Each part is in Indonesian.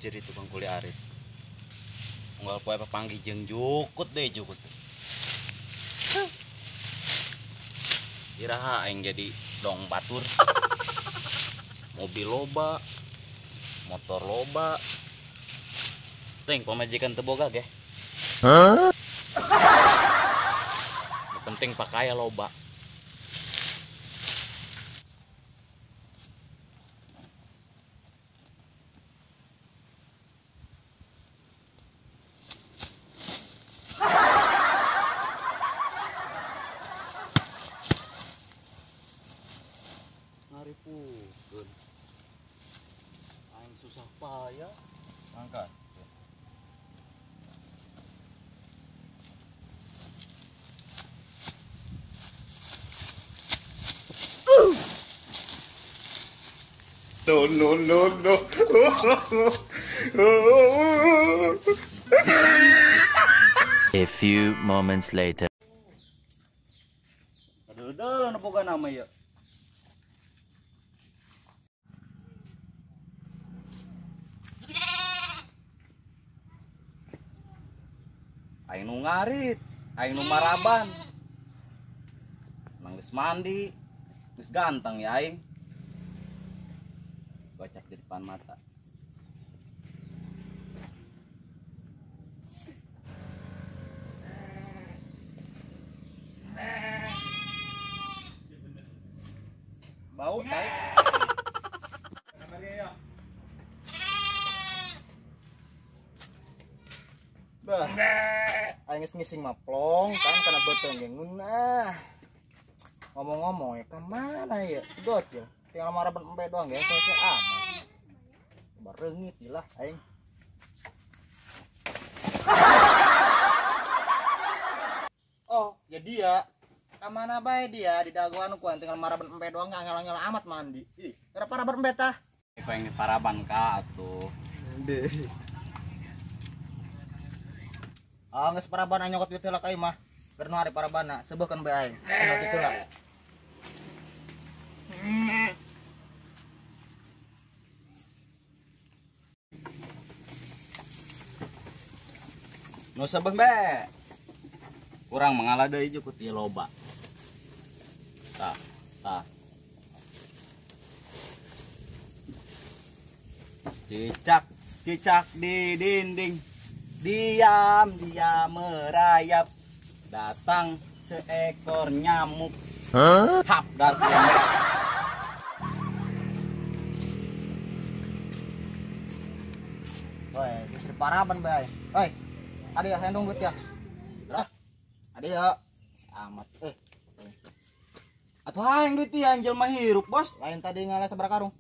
jadi tukang kuli arit. Unggal poe papanggi jeung jukut deh jukut. Iraha aing jadi dong batur. Mobil loba, motor loba. Ting pamajikan teu boga ge. Hah? Penting pakaya loba. Ngaripukeun. Aing susah payah angkat. No, no, no, no. A few moments later. Aduh, boga nama ya. Aing nu ngarit, aing nu maraban. Nang geus mandi, geus ganteng ya aing. Bacak di depan mata. Bau tai. Bah. Aing geus ngising mah plong kan kana beuteung ge ngunah. Ngomong-ngomong ya kemana ya? Sedot ya. Tinggal maraban empe doang ya, selesai aman. Barengit lah aing. Oh, ya dia. Kamana bae dia di dagoan ku tinggal maraban empe doang ngangel-ngel amat mandi. Ih, kenapa maraban empe tah? Pengen paraban ka atuh. Deh. Ah, geus paraban nyokot kitu lah ka imah. Keur nu hari parabana, sebeukeun bae aing. Anu kitu lah. Nu sabeng be. Kurang mengalah deui jukut ieu loba. Tah, tah. Cicak, cicak di dinding. Diam, dia merayap. Datang seekor nyamuk. Hap dar. Woi, geus paraban bae. Hoi. Adi ya hendong duit ya. Ah. Adi ya. Amat Atuh hayang duit ya anjel mah hirup, Bos. Lain tadi ngalah sabaraha karung?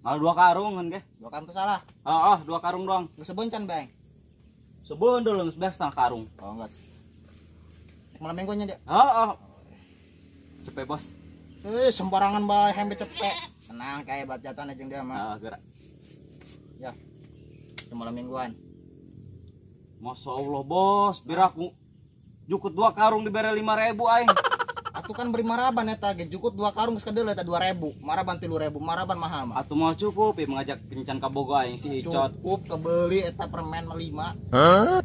Ngalah 2 karung kan ge. 2 karung tuh salah. Heeh, 2 karung doang. Geus sebencan bae. Sebeundel geus beas tang karung. Oh, enggak. Malam minggunya dia. Heeh. Cepet, Bos. Sembarangan bae hembe cepet. Tenang kayak bat jatan jeung dia mah. Gerak. Ya. Malam mingguan. Masya Allah bos, biraku jukut 2 karung dibere 5.000 aing. Atuh kan beri maraban eta ge jukut 2 karung geus kadeuleut eta 2.000, maraban 3.000, maraban mahal mah. Atuh mau cukup ya mengajak kencan ka boga aing si Icot. Cukup kebeuli eta permen 5. Hah?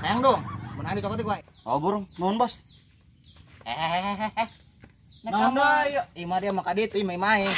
Hayang dong, meunang dicokot ku aing. Oh burung, nuhun bos. Naon da ieu? Imah dia mah ka ditu imah-imah.